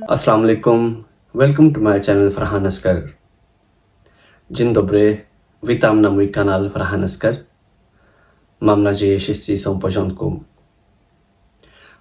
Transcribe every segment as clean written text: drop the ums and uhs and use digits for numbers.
Assalamu alaikum. Welcome to my channel Farhan Askar. Dzień dobry. Witam na mój kanał Farhan Askar. Mam nadzieję, wszyscy są w porządku.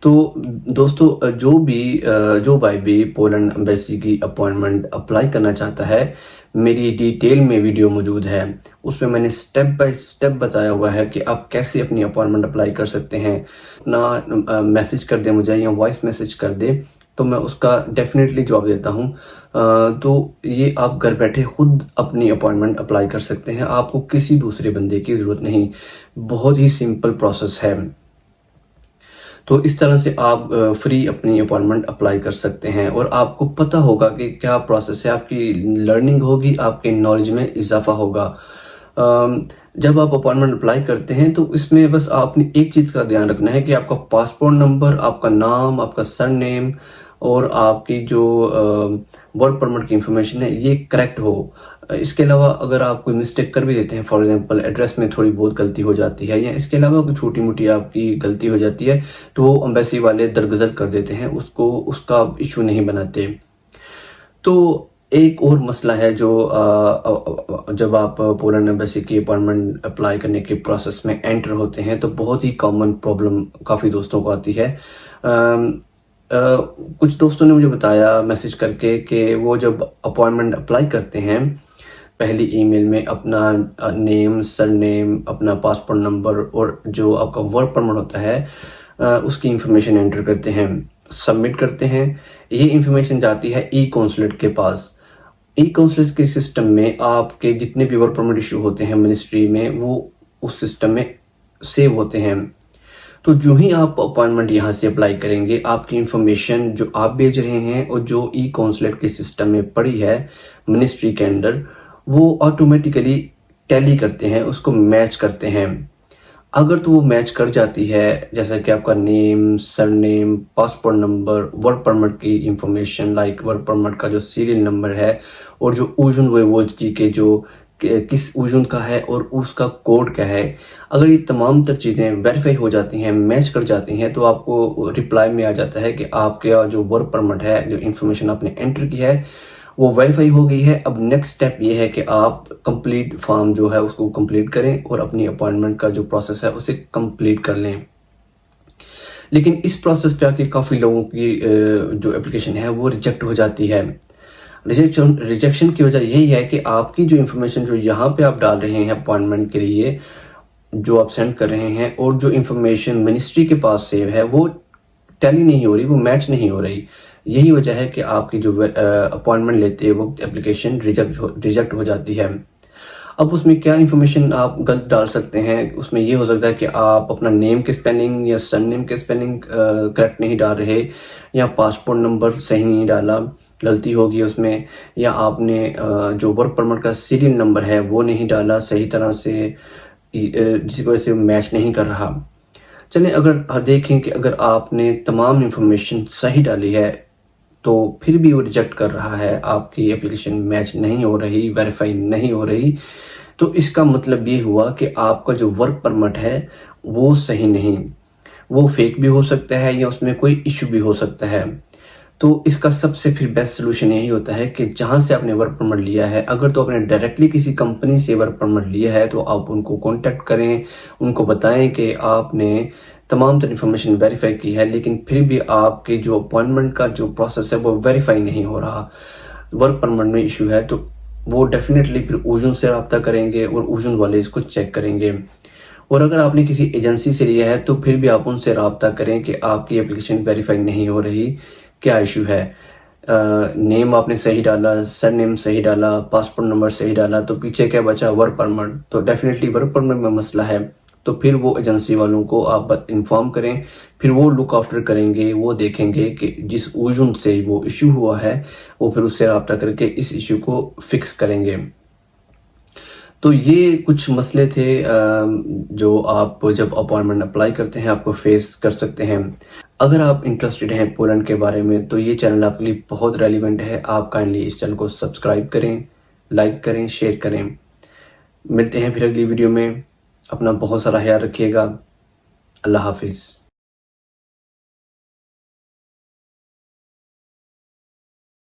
تو دوستو جو بھائی بھی Poland embassy کی appointment apply کرنا چاہتا ہے، میری ڈیٹیل میں ویڈیو موجود ہے، اس میں نے سٹیپ بائی سٹیپ بتایا ہوا ہے کہ آپ کیسے اپنی اپوائنٹمنٹ اپلائی کر سکتے ہیں. اپنا میسج کر دیں مجھے یا وائس میسج کر دیں تو میں اس کا ڈیفینیٹلی جواب دیتا ہوں. تو یہ آپ گھر بیٹھے خود اپنی اپوائنٹمنٹ اپلائی کر سکتے ہیں، آپ کو کسی دوسرے بندے کی ضرورت نہیں. بہت ہی سمپل پروسیس ہے. تو اس طرح سے آپ فری اپنی اپوائنٹمنٹ اپلائی کر سکتے ہیں اور آپ کو پتہ ہوگا کہ کیا پروسیس ہے، آپ کی لرننگ ہوگی، آپ کے نالج میں اضافہ ہوگا. جب آپ اپوائنٹمنٹ اپلائی کرتے ہیں تو اس میں بس آپ نے ایک چیز کا دھیان رکھنا ہے کہ آپ کا پاسپورٹ نمبر، آپ کا نام، آپ کا سر نیم اور آپ کی جو ورک پرمٹ کی انفارمیشن ہے یہ کریکٹ ہو. اس کے علاوہ اگر آپ کوئی مسٹیک کر بھی دیتے ہیں، فار ایگزامپل ایڈریس میں تھوڑی بہت غلطی ہو جاتی ہے یا اس کے علاوہ کوئی چھوٹی موٹی آپ کی غلطی ہو جاتی ہے تو وہ امبیسی والے درگزر کر دیتے ہیں، اس کا ایشو نہیں بناتے. تو ایک اور مسئلہ ہے جو جب آپ پولینڈ ایمبیسی کی اپوائنٹمنٹ اپلائی کرنے کے پروسیس میں انٹر ہوتے ہیں تو بہت ہی کامن پرابلم کافی دوستوں کو آتی ہے. کچھ دوستوں نے مجھے بتایا میسج کر کے کہ وہ جب اپوائنٹمنٹ اپلائی کرتے ہیں پہلی ای میل میں اپنا نیم، سر نیم، اپنا پاسپورٹ نمبر اور جو آپ کا ورک پرمٹ ہوتا ہے اس کی انفارمیشن انٹر کرتے ہیں، سبمٹ کرتے ہیں. یہ انفارمیشن جاتی ہے ای کونسلیٹ کے پاس. ای کونسلیٹ کے سسٹم میں آپ کے جتنے بھی ورک پرمٹ ایشو ہوتے ہیں منسٹری میں وہ اس سسٹم میں سیو ہوتے ہیں. تو جو ہی آپ اپوائنٹمنٹ یہاں سے اپلائی کریں گے، آپ کی انفارمیشن جو آپ بھیج رہے ہیں اور جو ای کونسلیٹ کے سسٹم میں پڑی ہے منسٹری کے اندر، وہ آٹومیٹیکلی ٹیلی کرتے ہیں، اس کو میچ کرتے ہیں. اگر تو وہ میچ کر جاتی ہے، جیسا کہ آپ کا نیم، سر نیم، پاسپورٹ نمبر، ورک پرمٹ کی انفارمیشن لائک ورک پرمٹ کا جو سیریل نمبر ہے اور جو اوژن وویوودسکی کے جو کس اوژن کا ہے اور اس کا کوڈ کیا ہے، اگر یہ تمام تر چیزیں ویریفائی ہو جاتی ہیں، میچ کر جاتی ہیں، تو آپ کو رپلائی میں آ جاتا ہے کہ آپ کا جو ورک پرمٹ ہے، جو انفارمیشن آپ نے انٹر کی ہے وہ ویریفائی ہو گئی ہے. اب نیکسٹ سٹیپ یہ ہے کہ آپ کمپلیٹ فارم جو ہے اس کو کمپلیٹ کریں اور اپنی اپوائنٹمنٹ کا جو پروسیس ہے اسے کمپلیٹ کر لیں. لیکن اس پروسیس پہ آ کے کافی لوگوں کی جو اپلیکیشن ہے وہ ریجیکٹ ہو جاتی ہے. ریجیکشن کی وجہ یہی ہے کہ آپ کی جو انفارمیشن جو یہاں پہ آپ ڈال رہے ہیں اپوائنٹمنٹ کے لیے، جو آپ سینڈ کر رہے ہیں، اور جو انفارمیشن منسٹری کے پاس سیو ہے وہ ٹیلی نہیں ہو رہی، وہ میچ نہیں ہو رہی. یہی وجہ ہے کہ آپ کی جو اپوائنٹمنٹ لیتے وقت اپلیکیشن ریجیکٹ ہو جاتی ہے. اب اس میں کیا انفارمیشن آپ غلط ڈال سکتے ہیں؟ اس میں یہ ہو سکتا ہے کہ آپ اپنا نیم کے سپیلنگ یا سر نیم کے سپیلنگ کریکٹ نہیں ڈال رہے، یا پاسپورٹ نمبر صحیح نہیں ڈالا، غلطی ہوگی اس میں، یا آپ نے جو ورک پرمٹ کا سیریل نمبر ہے وہ نہیں ڈالا صحیح طرح سے، جس کی وجہ سے میچ نہیں کر رہا. چلیں اگر دیکھیں کہ اگر آپ نے تمام انفارمیشن صحیح ڈالی ہے تو پھر بھی وہ ریجیکٹ کر رہا ہے، آپ کی اپلیکیشن میچ نہیں ہو رہی، ویریفائی نہیں ہو رہی، تو اس کا مطلب یہ ہوا کہ آپ کا جو ورک پرمٹ ہے وہ صحیح نہیں، وہ فیک بھی ہو سکتا ہے یا اس میں کوئی ایشو بھی ہو سکتا ہے. تو اس کا سب سے پھر بیسٹ سلوشن یہی ہوتا ہے کہ جہاں سے آپ نے ورک پرمٹ لیا ہے، اگر تو آپ نے ڈائریکٹلی کسی کمپنی سے ورک پرمٹ لیا ہے تو آپ ان کو کانٹیکٹ کریں، ان کو بتائیں کہ آپ نے تمام تر انفارمیشن ویریفائی کی ہے لیکن پھر بھی آپ کے جو اپوائنٹمنٹ کا جو پروسیس ہے وہ ویریفائی نہیں ہو رہا، ورک پرمٹ میں ایشو ہے، تو وہ ڈیفینیٹلی پھر اوژن سے رابطہ کریں گے اور اوژن والے اس کو چیک کریں گے. اور اگر آپ نے کسی ایجنسی سے لیا ہے تو پھر بھی آپ ان سے رابطہ کریں کہ آپ کی اپلیکیشن ویریفائی نہیں ہو رہی، کیا ایشو ہے. نیم آپ نے صحیح ڈالا، سر نیم صحیح ڈالا، پاسپورٹ نمبر صحیح ڈالا، تو پیچھے کیا بچا؟ Work permit. تو ڈیفینیٹلی ورک پرمٹ میں مسئلہ ہے، تو پھر وہ ایجنسی والوں کو آپ انفارم کریں، پھر وہ لک آفٹر کریں گے، وہ دیکھیں گے کہ جس اوژن سے وہ ایشو ہوا ہے وہ پھر اس سے رابطہ کر کے اس ایشو کو فکس کریں گے. تو یہ کچھ مسئلے تھے جو آپ جب اپوائنٹمنٹ اپلائی کرتے ہیں آپ کو فیس کر سکتے ہیں. اگر آپ انٹرسٹڈ ہیں پولینڈ کے بارے میں تو یہ چینل آپ کے لیے بہت ریلیونٹ ہے. آپ کائنڈلی اس چینل کو سبسکرائب کریں، لائک کریں، شیئر کریں. ملتے ہیں پھر اگلی ویڈیو میں. اپنا بہت سارا خیال رکھیے گا. اللہ حافظ.